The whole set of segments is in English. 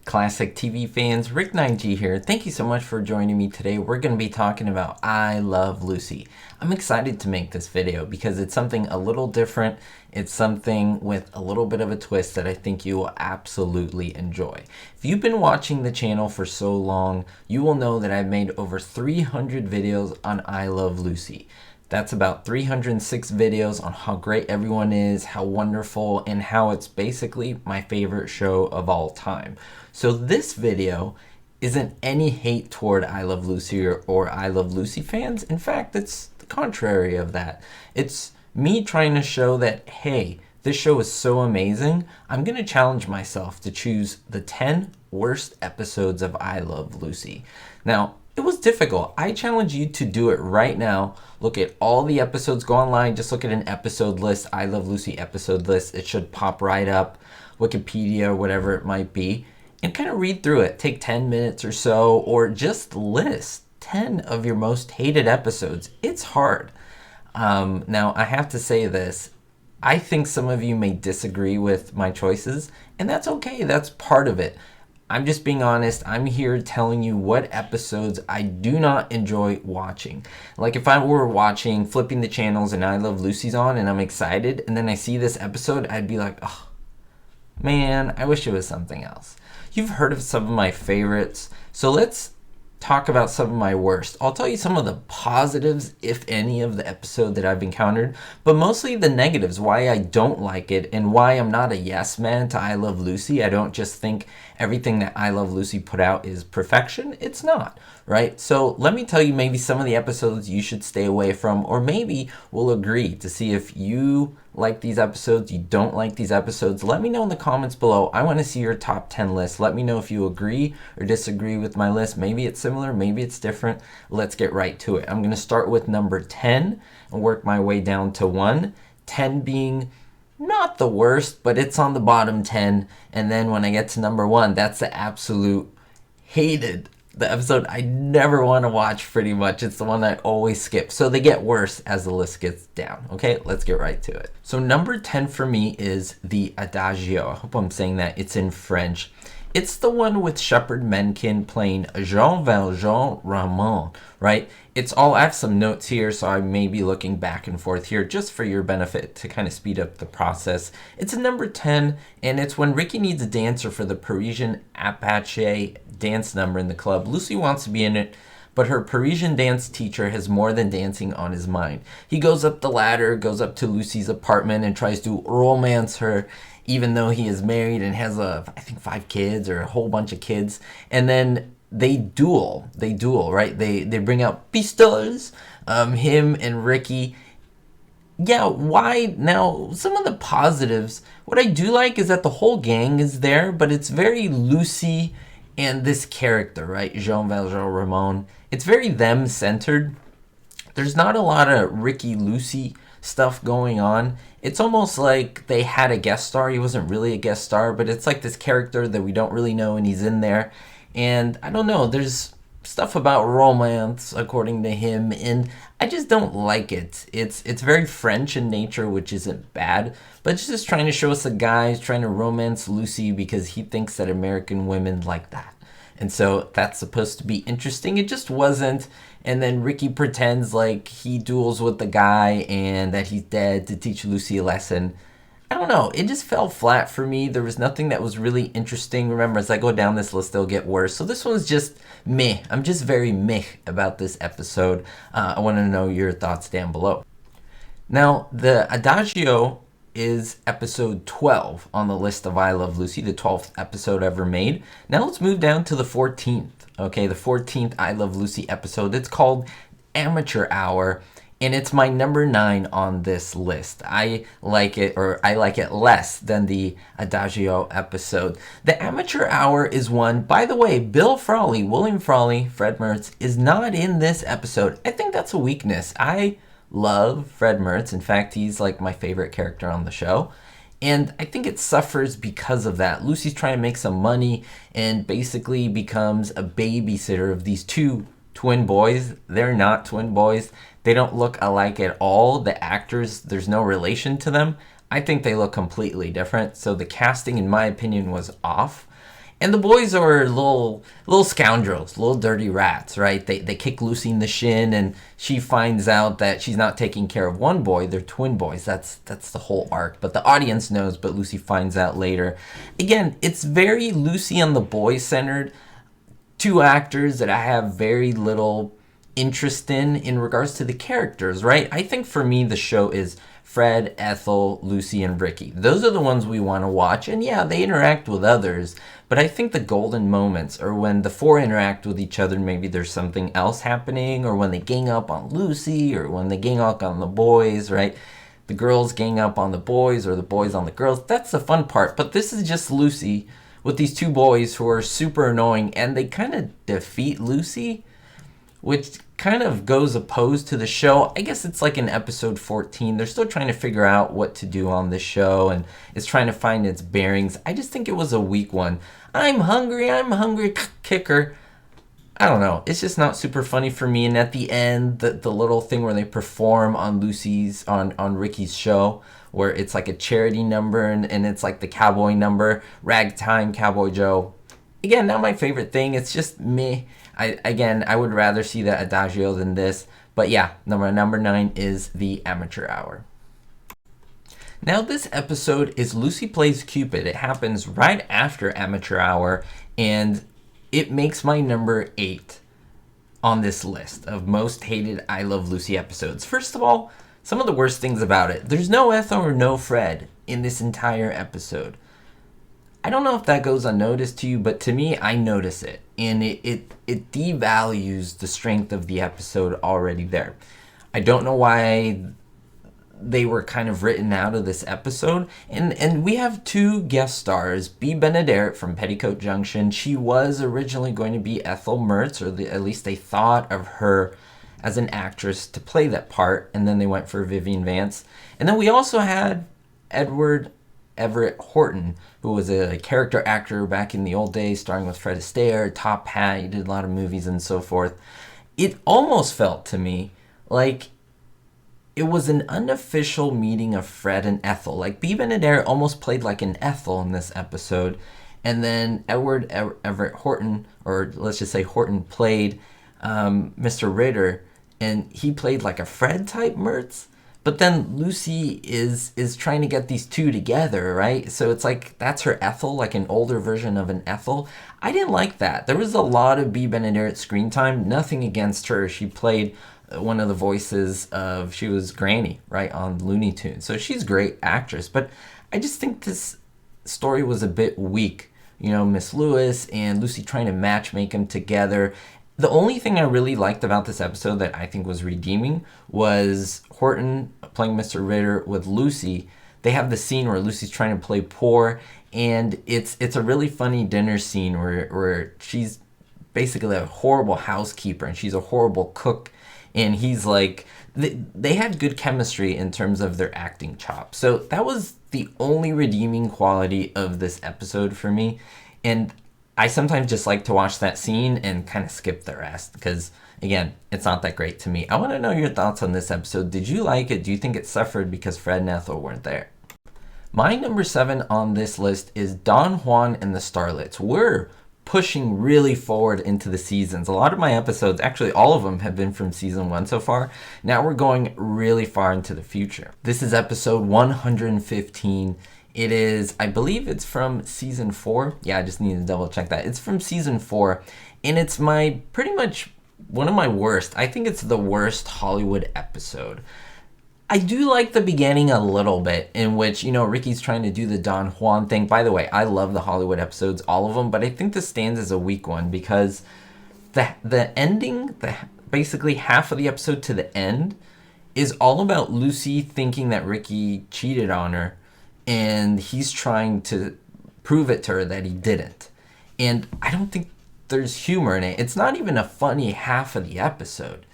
Classic TV fans, Rick 9G here. Thank you so much for joining me today. We're going to be talking about I Love Lucy. I'm excited to make this video because it's something a little different. It's something with a little bit of a twist that I think you will absolutely enjoy. If you've been watching the channel for so long, you will know that I've made over 300 videos on I Love Lucy. That's about 306 videos on how great everyone is, how wonderful, and how it's basically my favorite show of all time. So this video isn't any hate toward I Love Lucy or I Love Lucy fans. In fact, it's the contrary of that. It's me trying to show that, hey, this show is so amazing, I'm going to challenge myself to choose the 10 worst episodes of I Love Lucy. Now, it was difficult. I challenge you to do it right now. Look at all the episodes. Go online. Just look at an episode list. I Love Lucy episode list. It should pop right up. Wikipedia or whatever it might be. And kind of read through it. Take 10 minutes or so. Or just list 10 of your most hated episodes. It's hard. Now, I have to say this. I think some of you may disagree with my choices. And that's okay. That's part of it. I'm just being honest. I'm here telling you what episodes I do not enjoy watching. Like if I were watching, flipping the channels and I Love Lucy's on and I'm excited and then I see this episode, I'd be like, oh, man, I wish it was something else. You've heard of some of my favorites. So let's talk about some of my worst. I'll tell you some of the positives, if any, of the episode that I've encountered, but mostly the negatives, why I don't like it and why I'm not a yes man to I Love Lucy. I don't just think everything that I Love Lucy put out is perfection. It's not, right? So let me tell you maybe some of the episodes you should stay away from, or maybe we'll agree to see if you like these episodes, you don't like these episodes. Let me know in the comments below. I want to see your top 10 list. Let me know if you agree or disagree with my list. Maybe it's similar, maybe it's different. Let's get right to it. I'm going to start with number 10 and work my way down to 1. 10 being not the worst, but it's on the bottom 10. And then when I get to number 1, that's the absolute hated. The episode I never want to watch pretty much. It's the one I always skip. So they get worse as the list gets down. Okay, let's get right to it. So number 10 for me is the Adagio. I hope I'm saying that. It's in French. It's the one with Shepard Mencken playing Jean Valjean Raymond, right? It's all, I have some notes here, so I may be looking back and forth here just for your benefit to kind of speed up the process. It's a number 10, and it's when Ricky needs a dancer for the Parisian Apache dance number in the club. Lucy wants to be in it, but her Parisian dance teacher has more than dancing on his mind. He goes up the ladder, goes up to Lucy's apartment, and tries to romance her, even though he is married and has, I think 5 kids or a whole bunch of kids. And then they duel, right? They bring out pistols, him and Ricky. Yeah, why? Now, some of the positives, what I do like is that the whole gang is there, but it's very Lucy and this character, right? Jean Valjean Raymond. It's very them-centered. There's not a lot of Ricky-Lucy stuff going on. It's almost like they had a guest star. He wasn't really a guest star, but it's like this character that we don't really know and he's in there. And I don't know, there's stuff about romance according to him and I just don't like it. It's very French in nature, which isn't bad, but it's just trying to show us a guy who's trying to romance Lucy because he thinks that American women like that. And so that's supposed to be interesting. It just wasn't. And then Ricky pretends like he duels with the guy and that he's dead to teach Lucy a lesson. I don't know. It just fell flat for me. There was nothing that was really interesting. Remember, as I go down this list, they'll get worse. So this one's just meh. I'm just very meh about this episode. I want to know your thoughts down below. Now, the Adagio is episode 12 on the list of I Love Lucy, the 12th episode ever made. Now let's move down to the 14th. Okay, the 14th I Love Lucy episode. It's called Amateur Hour, and it's my number 9 on this list. I like it less than the Adagio episode. The Amateur Hour is one, by the way, Bill Frawley, William Frawley, Fred Mertz, is not in this episode. I think that's a weakness. I love Fred Mertz. In fact, he's like my favorite character on the show. And I think it suffers because of that. Lucy's trying to make some money and basically becomes a babysitter of these 2 twin boys. They're not twin boys. They don't look alike at all. The actors, there's no relation to them. I think they look completely different. So the casting, in my opinion, was off. And the boys are little scoundrels, little dirty rats, right? They kick Lucy in the shin, and she finds out that she's not taking care of one boy. They're twin boys. That's the whole arc. But the audience knows, but Lucy finds out later. Again, it's very Lucy and the boys centered. Two actors that I have very little interest in regards to the characters, right? I think for me the show is Fred, Ethel, Lucy, and Ricky. Those are the ones we want to watch, and yeah, they interact with others, but I think the golden moments are when the four interact with each other. Maybe there's something else happening, or when they gang up on Lucy, or when they gang up on the boys, right? The girls gang up on the boys, or the boys on the girls. That's the fun part, but this is just Lucy with these two boys who are super annoying, and they kind of defeat Lucy, which kind of goes opposed to the show. I guess it's like in episode 14. They're still trying to figure out what to do on the show, and it's trying to find its bearings. I just think it was a weak one. I'm hungry, kicker. I don't know. It's just not super funny for me. And at the end, the little thing where they perform on on Ricky's show, where it's like a charity number, and it's like the cowboy number, Ragtime Cowboy Joe. Again, not my favorite thing. It's just meh. I would rather see the Adagio than this. But yeah, number 9 is the Amateur Hour. Now this episode is Lucy Plays Cupid. It happens right after Amateur Hour, and it makes my number 8 on this list of most hated I Love Lucy episodes. First of all, some of the worst things about it. There's no Ethel or no Fred in this entire episode. I don't know if that goes unnoticed to you, but to me, I notice it. And it devalues the strength of the episode already there. I don't know why they were kind of written out of this episode. And we have two guest stars. Bea Benaderet from Petticoat Junction. She was originally going to be Ethel Mertz, or at least they thought of her as an actress to play that part. And then they went for Vivian Vance. And then we also had Edward Everett Horton, who was a character actor back in the old days, starring with Fred Astaire, Top Hat. He did a lot of movies and so forth. It almost felt to me like it was an unofficial meeting of Fred and Ethel. Like Bea Benaderet almost played like an Ethel in this episode, and then Edward Everett Horton, or let's just say Horton, played Mr. Ritter, and he played like a Fred type Mertz. But then Lucy is trying to get these two together, right? So it's like that's her Ethel, like an older version of an Ethel. I didn't like that. There was a lot of Bea Benaderet screen time. Nothing against her. She played one of the voices of, she was Granny, right, on Looney Tunes. So she's a great actress. But I just think this story was a bit weak. You know, Miss Lewis and Lucy trying to matchmake them together. The only thing I really liked about this episode that I think was redeeming was Horton playing Mr. Ritter with Lucy. They have the scene where Lucy's trying to play poor, and it's a really funny dinner scene where she's basically a horrible housekeeper and she's a horrible cook, and he's like, they had good chemistry in terms of their acting chops. So that was the only redeeming quality of this episode for me, and I sometimes just like to watch that scene and kind of skip the rest because, again, it's not that great to me. I want to know your thoughts on this episode. Did you like it? Do you think it suffered because Fred and Ethel weren't there? My number 7 on this list is Don Juan and the Starlets. We're pushing really forward into the seasons. A lot of my episodes, actually all of them, have been from season 1 so far. Now we're going really far into the future. This is episode 115. It is, I believe it's from season 4. Yeah, I just need to double check that. It's from season 4, and it's pretty much one of my worst. I think it's the worst Hollywood episode. I do like the beginning a little bit, in which, you know, Ricky's trying to do the Don Juan thing. By the way, I love the Hollywood episodes, all of them, but I think this stands as a weak one because the ending, basically half of the episode to the end, is all about Lucy thinking that Ricky cheated on her, and he's trying to prove it to her that he didn't. And I don't think there's humor in it. It's not even a funny half of the episode.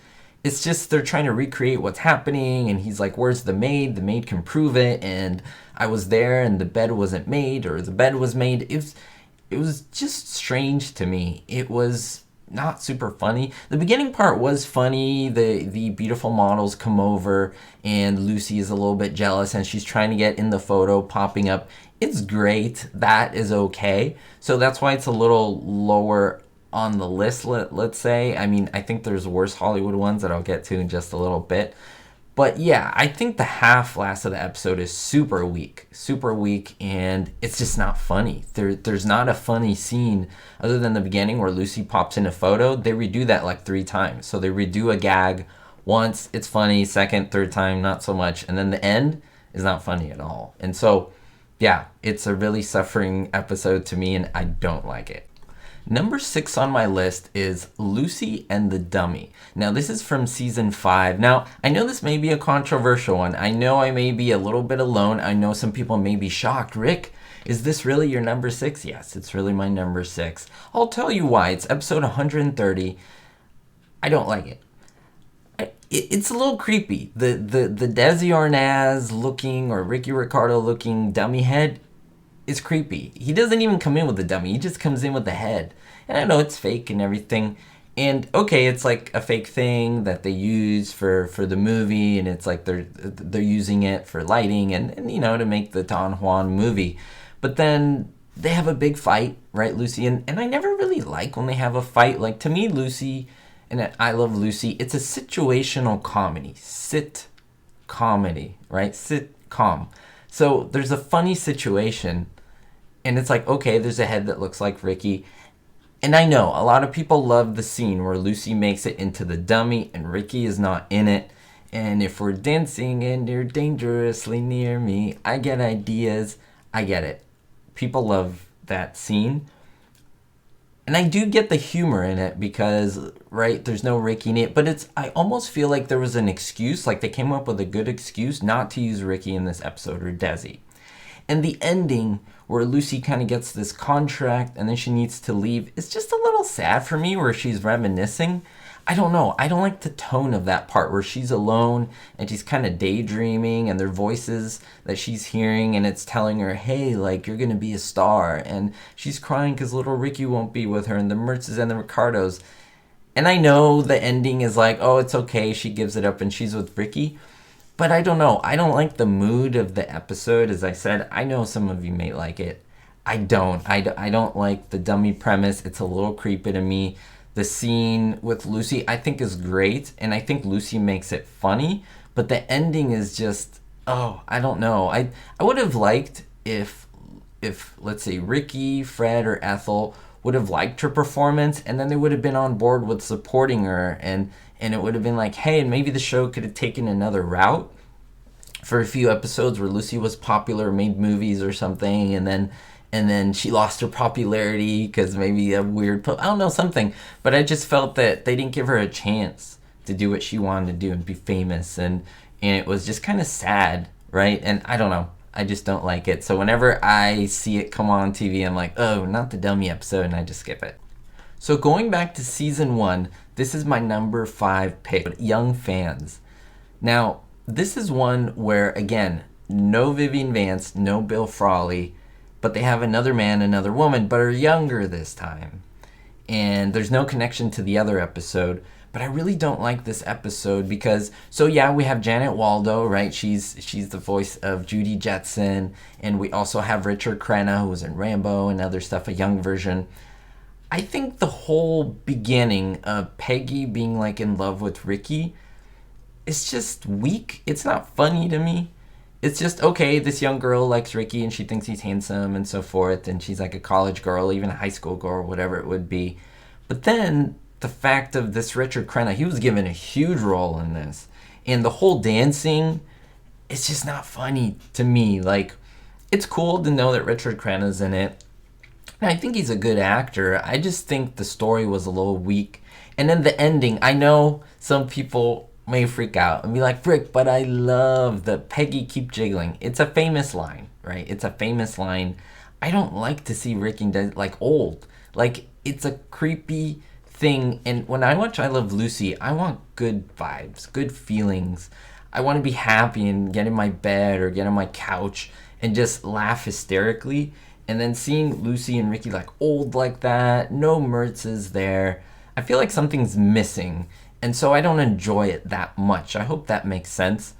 It's just they're trying to recreate what's happening, and he's like, where's the maid? The maid can prove it, and I was there, and the bed wasn't made, or the bed was made. It was just strange to me. It was not super funny. The beginning part was funny. The beautiful models come over, and Lucy is a little bit jealous, and she's trying to get in the photo popping up. It's great. That is okay. So that's why it's a little lower on the list, let's say. I mean, I think there's worse Hollywood ones that I'll get to in just a little bit. But yeah, I think the half last of the episode is super weak, and it's just not funny. There's not a funny scene other than the beginning where Lucy pops in a photo. They redo that like 3 times. So they redo a gag once, it's funny, second, third time, not so much, and then the end is not funny at all. And so, yeah, it's a really suffering episode to me, and I don't like it. Number 6 on my list is Lucy and the Dummy. Now, this is from season 5. Now, I know this may be a controversial one. I know I may be a little bit alone. I know some people may be shocked. Rick, is this really your number 6? Yes, it's really my number 6. I'll tell you why. It's episode 130. I don't like it. It's a little creepy. The Desi Arnaz looking or Ricky Ricardo looking dummy head is creepy. He doesn't even come in with the dummy. He just comes in with the head. And I know it's fake and everything. And okay, it's like a fake thing that they use for the movie, and it's like they're using it for lighting and you know, to make the Don Juan movie. But then they have a big fight, right, Lucy? And I never really like when they have a fight. Like, to me, Lucy and I Love Lucy, it's a situational comedy. Sit-comedy, right? Sitcom. So there's a funny situation, and it's like, okay, there's a head that looks like Ricky. And I know a lot of people love the scene where Lucy makes it into the dummy and Ricky is not in it. And if we're dancing and you're dangerously near me, I get ideas. I get it. People love that scene. And I do get the humor in it because, right, there's no Ricky in it. But I almost feel like there was an excuse, like they came up with a good excuse not to use Ricky in this episode, or Desi. And the ending where Lucy kind of gets this contract and then she needs to leave is just a little sad for me, where she's reminiscing. I don't know. I don't like the tone of that part where she's alone and she's kind of daydreaming, and their voices that she's hearing, and it's telling her, hey, like, you're going to be a star. And she's crying because little Ricky won't be with her, and the Mertzes and the Ricardos. And I know the ending is like, oh, it's okay, she gives it up and she's with Ricky. But I don't know. I don't like the mood of the episode. As I said, I know some of you may like it. I don't. I don't like the dummy premise. It's a little creepy to me. The scene with Lucy, I think, is great, and I think Lucy makes it funny. But the ending is just, oh, I don't know. I would have liked if let's say Ricky, Fred, or Ethel would have liked her performance, and then they would have been on board with supporting her, and it would have been like, hey, and maybe the show could have taken another route for a few episodes where Lucy was popular, made movies or something, and then she lost her popularity because maybe a weird, I don't know, something. But I just felt that they didn't give her a chance to do what she wanted to do and be famous, and it was just kind of sad, right? And I don't know. I just don't like it. So whenever I see it come on TV, I'm like, oh, not the dummy episode, and I just skip it. So going back to season 1, this is my number 5 pick, Young Fans. Now, this is one where, again, no Vivian Vance, no Bill Frawley, but they have another man, another woman, but are younger this time. And there's no connection to the other episode. But I really don't like this episode because, so yeah, we have Janet Waldo, right? She's the voice of Judy Jetson. And we also have Richard Crenna, who was in Rambo and other stuff, a young version. I think the whole beginning of Peggy being like in love with Ricky is just weak. It's not funny to me. It's just, okay, this young girl likes Ricky and she thinks he's handsome and so forth. And she's like a college girl, even a high school girl, whatever it would be. But then the fact of this Richard Crenna, he was given a huge role in this. And the whole dancing, it's just not funny to me. Like, it's cool to know that Richard Crenna's in it. And I think he's a good actor. I just think the story was a little weak. And then the ending, I know some people may freak out and be like, Rick, but I love the Peggy keep jiggling. It's a famous line, right? It's a famous line. I don't like to see Ricky like old. Like, it's a creepy thing. And when I watch I Love Lucy, I want good vibes, good feelings. I want to be happy and get in my bed or get on my couch and just laugh hysterically. And then seeing Lucy and Ricky like old like that, no Mertzes there, I feel like something's missing. And so I don't enjoy it that much. I hope that makes sense.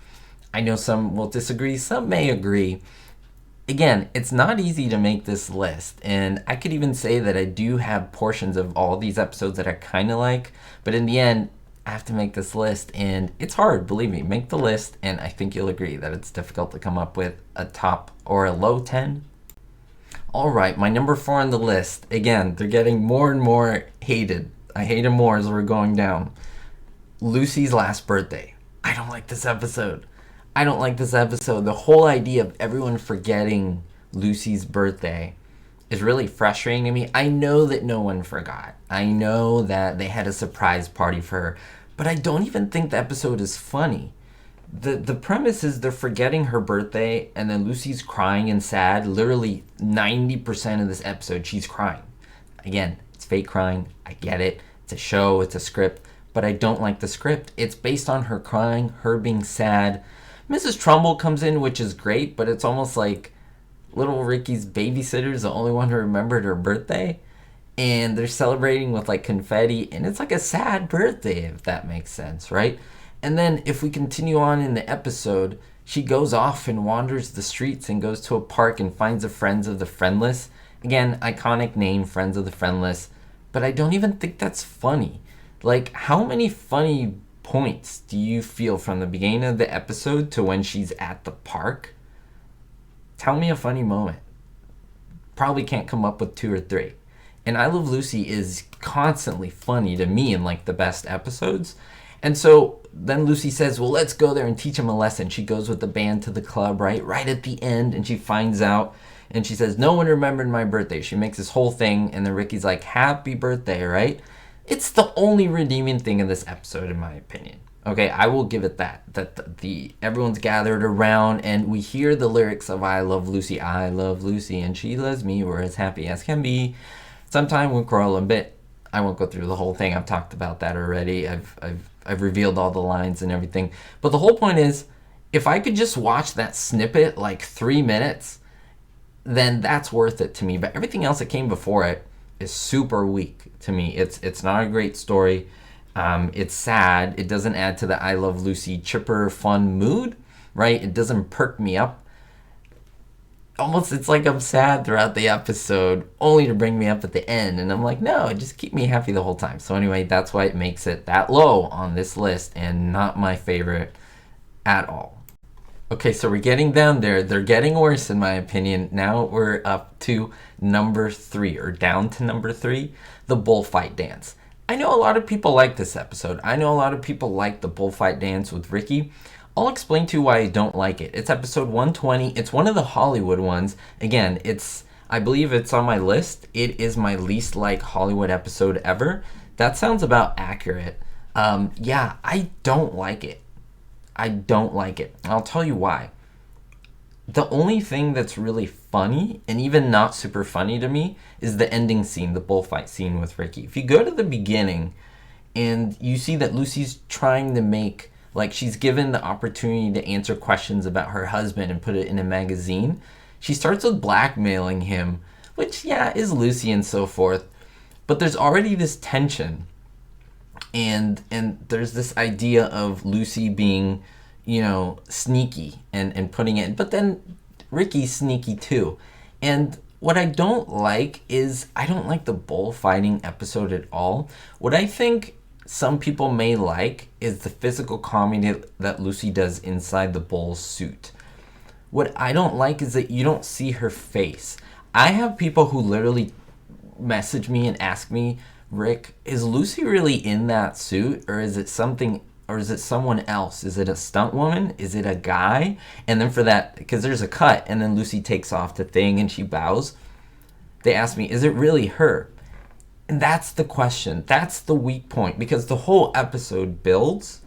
I know some will disagree, some may agree. Again, it's not easy to make this list, and I could even say that I do have portions of all these episodes that I kind of like, but in the end, I have to make this list, and it's hard, believe me. Make the list, and I think you'll agree that it's difficult to come up with a top or a low 10. All right, my number 4 on the list. Again, they're getting more and more hated. I hate them more as we're going down. Lucy's last birthday. I don't like this episode. The whole idea of everyone forgetting Lucy's birthday is really frustrating to me. I know that no one forgot. I know that they had a surprise party for her, but I don't even think the episode is funny. The premise is they're forgetting her birthday, and then Lucy's crying and sad. Literally 90% of this episode, she's crying. Again, it's fake crying. I get it. It's a show. It's a script. But I don't like the script. It's based on her crying, her being sad. Mrs. Trumbull comes in, which is great, but it's almost like little Ricky's babysitter is the only one who remembered her birthday. And they're celebrating with like confetti, and it's like a sad birthday, if that makes sense, right? And then if we continue on in the episode, she goes off and wanders the streets and goes to a park and finds the Friends of the Friendless. Again, iconic name, Friends of the Friendless. But I don't even think that's funny. Like, how many funny points do you feel from the beginning of the episode to when she's at the park? Tell me a funny moment. Probably can't come up with 2 or 3. And I Love Lucy is constantly funny to me in like the best episodes. And so then Lucy says, well, let's go there and teach him a lesson. She goes with the band to the club, right at the end, and she finds out, and she says, no one remembered my birthday. She makes this whole thing, and then Ricky's like, happy birthday, right? It's the only redeeming thing in this episode, in my opinion. Okay, I will give it that. Everyone's gathered around, and we hear the lyrics of I Love Lucy, and she loves me, we're as happy as can be. Sometime we'll quarrel a bit. I won't go through the whole thing. I've talked about that already. I've revealed all the lines and everything. But the whole point is, if I could just watch that snippet like 3 minutes, then that's worth it to me. But everything else that came before it is super weak to me. It's not a great story. It's sad. It doesn't add to the I Love Lucy chipper fun mood, right? It doesn't perk me up. Almost it's like I'm sad throughout the episode only to bring me up at the end, and I'm like, no, just keep me happy the whole time. So anyway, that's why it makes it that low on this list and not my favorite at all. Okay, so we're getting down there. They're getting worse in my opinion. Now we're up to number 3, or down to number 3, the Bullfight Dance. I know a lot of people like this episode. I know a lot of people like the Bullfight Dance with Ricky. I'll explain to you why I don't like it. It's episode 120. It's one of the Hollywood ones. Again, I believe it's on my list. It is my least like Hollywood episode ever. That sounds about accurate. Yeah, I don't like it. And I'll tell you why. The only thing that's really funny, and even not super funny to me, is the ending scene, the bullfight scene with Ricky. If you go to the beginning and you see that Lucy's trying to make, like, she's given the opportunity to answer questions about her husband and put it in a magazine, she starts with blackmailing him, which, yeah, is Lucy and so forth. But there's already this tension, and there's this idea of Lucy being, sneaky and putting it, but then Ricky's sneaky too. And what I don't like is, I don't like the bullfighting episode at all. What I think some people may like is the physical comedy that Lucy does inside the bull suit. What I don't like is that you don't see her face. I have people who literally message me and ask me, Rick, is Lucy really in that suit, or is it something, or is it someone else? Is it a stunt woman? Is it a guy? And then for that, because there's a cut, and then Lucy takes off the thing and she bows, they ask me, is it really her? And that's the question. That's the weak point, because the whole episode builds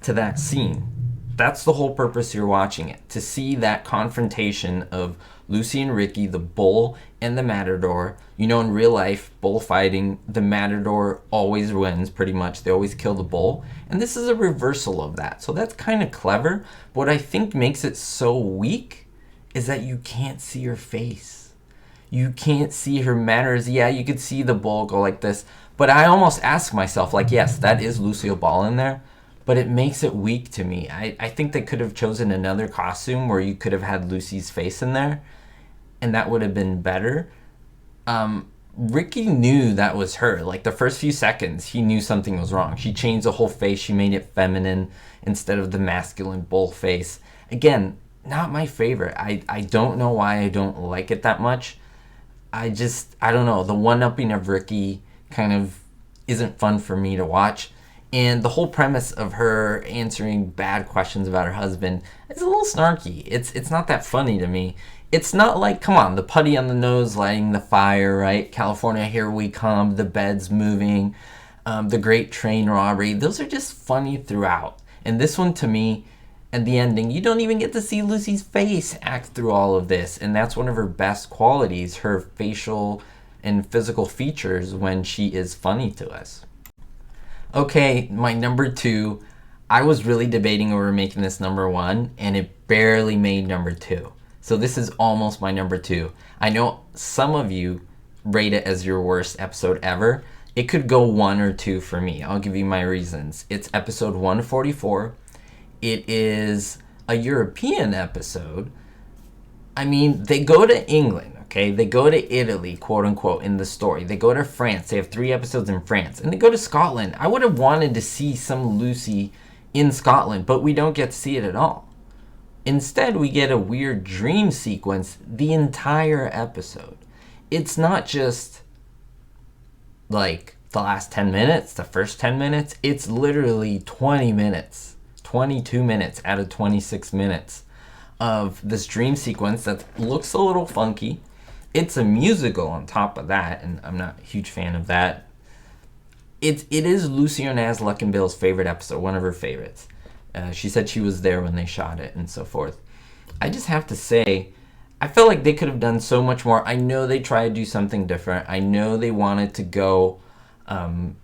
to that scene. That's the whole purpose you're watching it, to see that confrontation of Lucy and Ricky, the bull and the matador. In real life, bullfighting, the matador always wins, pretty much. They always kill the bull. And this is a reversal of that. So that's kind of clever. What I think makes it so weak is that you can't see her face. You can't see her manners. Yeah, you could see the bull go like this. But I almost ask myself, like, yes, that is Lucille Ball in there. But it makes it weak to me. I think they could have chosen another costume where you could have had Lucy's face in there. and that would have been better. Ricky knew that was her. Like the first few seconds, he knew something was wrong. She changed the whole face. She made it feminine instead of the masculine bull face. Again, not my favorite. I don't know why I don't like it that much. I don't know. The one-upping of Ricky kind of isn't fun for me to watch. And the whole premise of her answering bad questions about her husband is a little snarky. It's not that funny to me. It's not like, come on, the putty on the nose lighting the fire, right? California, here we come, the bed's moving, the great train robbery. Those are just funny throughout. And this one, to me, at the ending, you don't even get to see Lucy's face act through all of this. And that's one of her best qualities, her facial and physical features when she is funny to us. Okay, my number 2, I was really debating over making this number 1, and it barely made number 2. So this is almost my number 2. I know some of you rate it as your worst episode ever. It could go 1 or 2 for me. I'll give you my reasons. It's episode 144. It is a European episode. I mean, they go to England. Okay, they go to Italy, quote unquote, in the story. They go to France. They have 3 episodes in France. And they go to Scotland. I would have wanted to see some Lucy in Scotland, but we don't get to see it at all. Instead, we get a weird dream sequence the entire episode. It's not just like the last 10 minutes, the first 10 minutes. It's literally 20 minutes, 22 minutes out of 26 minutes of this dream sequence that looks a little funky. It's a musical on top of that, and I'm not a huge fan of that. It is Lucy Arnaz Luckinbill's favorite episode, one of her favorites. She said she was there when they shot it and so forth. I just have to say, I felt like they could have done so much more. I know they tried to do something different. I know they wanted to go and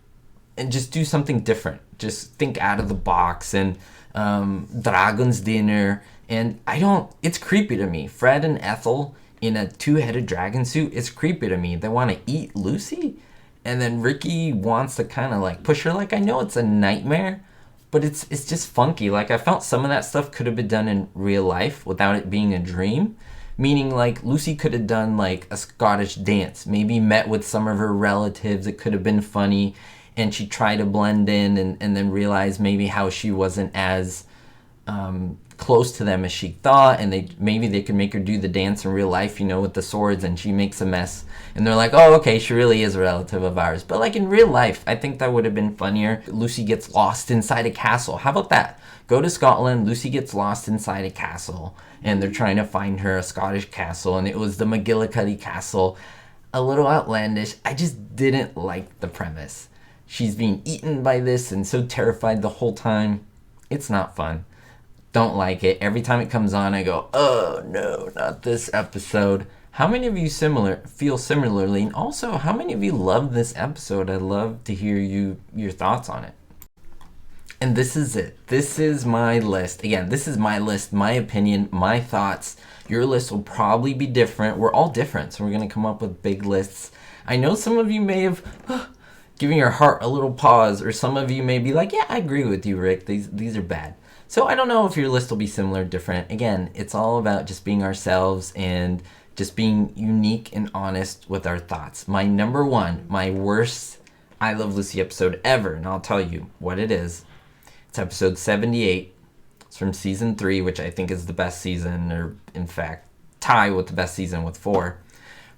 just do something different. Just think out of the box and Dragon's Dinner. And it's creepy to me. Fred and Ethel in a 2-headed dragon suit, it's creepy to me. They want to eat Lucy, and then Ricky wants to kind of like push her. Like, I know it's a nightmare, but it's just funky. Like, I felt some of that stuff could have been done in real life without it being a dream. Meaning, like, Lucy could have done like a Scottish dance, maybe met with some of her relatives. It could have been funny, and she tried to blend in and then realized maybe how she wasn't as close to them as she thought, and maybe they could make her do the dance in real life, with the swords, and she makes a mess, and they're like, oh, okay, she really is a relative of ours. But like in real life, I think that would have been funnier. Lucy gets lost inside a castle. How about that? Go to Scotland, Lucy gets lost inside a castle, and they're trying to find her, a Scottish castle, and it was the McGillicuddy castle. A little outlandish. I just didn't like the premise. She's being eaten by this and so terrified the whole time. It's not fun. Don't like it. Every time it comes on, I go, oh no, not this episode. How many of you feel similarly? And also, how many of you love this episode? I'd love to hear your thoughts on it. And this is it. This is my list. Again, this is my list, my opinion, my thoughts. Your list will probably be different. We're all different, so we're going to come up with big lists. I know some of you may have given your heart a little pause, or some of you may be like, yeah, I agree with you, Rick. These are bad. So I don't know if your list will be similar or different. Again, it's all about just being ourselves and just being unique and honest with our thoughts. My number 1, my worst I Love Lucy episode ever, and I'll tell you what it is. It's episode 78. It's from season 3, which I think is the best season, or in fact, tie with the best season with 4.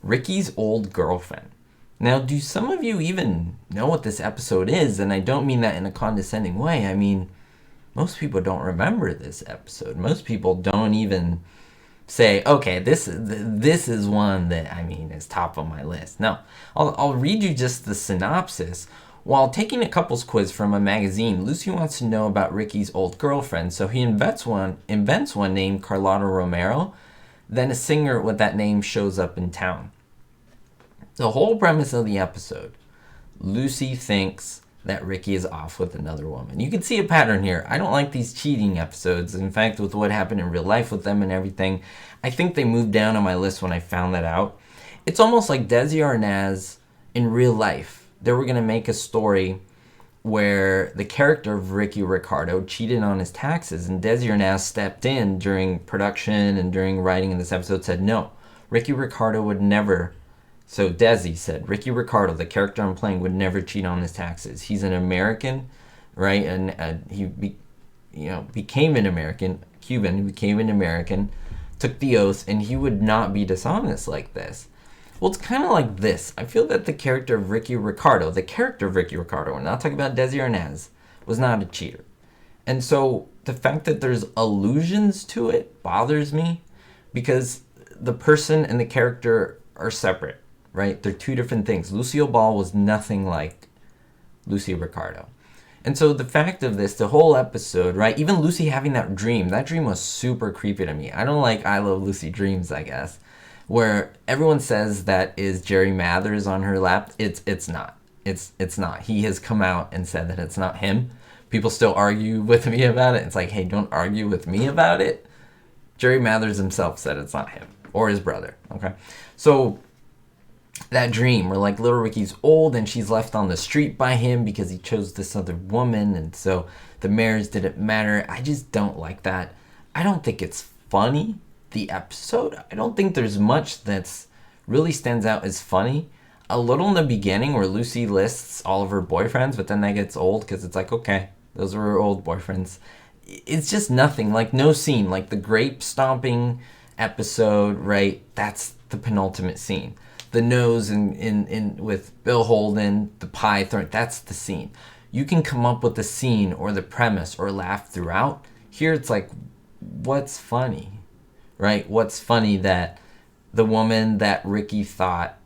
Ricky's Old Girlfriend. Now, do some of you even know what this episode is? And I don't mean that in a condescending way. I mean, most people don't remember this episode. Most people don't even say, okay, this is one that, is top of my list. No, I'll read you just the synopsis. While taking a couples quiz from a magazine, Lucy wants to know about Ricky's old girlfriend, so he invents one named Carlotta Romero. Then a singer with that name shows up in town. The whole premise of the episode, Lucy thinks that Ricky is off with another woman. You can see a pattern here. I don't like these cheating episodes. In fact, with what happened in real life with them and everything, I think they moved down on my list when I found that out. It's almost like Desi Arnaz in real life. They were going to make a story where the character of Ricky Ricardo cheated on his taxes, and Desi Arnaz stepped in during production and during writing in this episode, said, no, Ricky Ricardo would never. So Desi said, Ricky Ricardo, the character I'm playing, would never cheat on his taxes. He's an American, right? And he became an American, Cuban, he became an American, took the oath, and he would not be dishonest like this. Well, it's kind of like this. I feel that the character of Ricky Ricardo, we're not talking about Desi Arnaz, was not a cheater. And so the fact that there's allusions to it bothers me, because the person and the character are separate, right? They're two different things. Lucille Ball was nothing like Lucy Ricardo. And so the fact of this, the whole episode, right? Even Lucy having that dream was super creepy to me. I don't like I Love Lucy dreams, I guess, where everyone says that is Jerry Mathers on her lap. It's not. It's not. He has come out and said that it's not him. People still argue with me about it. It's like, hey, don't argue with me about it. Jerry Mathers himself said it's not him or his brother. Okay. So that dream where like little Ricky's old and she's left on the street by him because he chose this other woman, and so the marriage didn't matter. I just don't like that. I don't think it's funny, the episode. I don't think there's much that's really stands out as funny. A little in the beginning where Lucy lists all of her boyfriends, but then that gets old because it's like, okay, those were her old boyfriends. It's just nothing, like no scene, like the grape stomping episode, right? That's the penultimate scene. The nose in with Bill Holden, the pie thrown, that's the scene. You can come up with the scene or the premise or laugh throughout. Here it's like, what's funny, right? What's funny that the woman that Ricky thought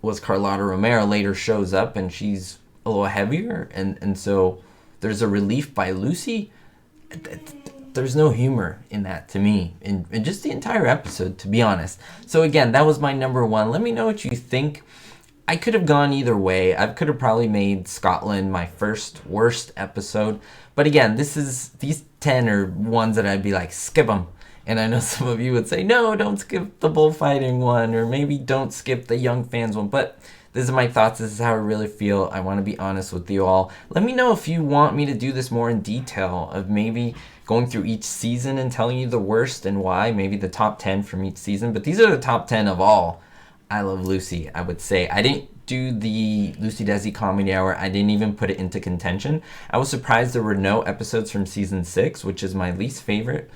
was Carlotta Romero later shows up and she's a little heavier, and so there's a relief by Lucy. There's no humor in that to me, in just the entire episode, to be honest. So again, that was my number one. Let me know what you think. I could have gone either way. I could have probably made Scotland my first worst episode. But again, these 10 are ones that I'd be like, skip them. And I know some of you would say, no, don't skip the bullfighting one, or maybe don't skip the young fans one. But this is my thoughts. This is how I really feel. I want to be honest with you all. Let me know if you want me to do this more in detail, of maybe going through each season and telling you the worst and why, maybe the top 10 from each season. But these are the top 10 of all I Love Lucy, I would say. I didn't do the Lucy Desi Comedy Hour. I didn't even put it into contention. I was surprised there were no episodes from season 6, which is my least favorite.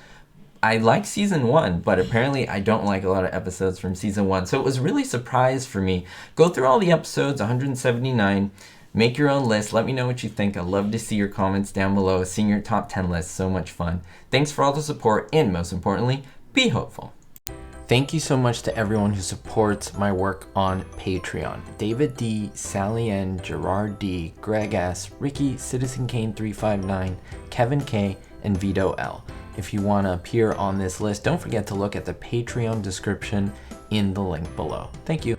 I like season 1, but apparently I don't like a lot of episodes from season 1. So it was really a surprise for me. Go through all the episodes, 179. Make your own list. Let me know what you think. I'd love to see your comments down below. Seeing your top 10 list, so much fun. Thanks for all the support, and most importantly, be hopeful. Thank you so much to everyone who supports my work on Patreon. David D, Sally N, Gerard D, Greg S, Ricky, Citizen Kane 359, Kevin K, and Vito L. If you want to appear on this list, don't forget to look at the Patreon description in the link below. Thank you.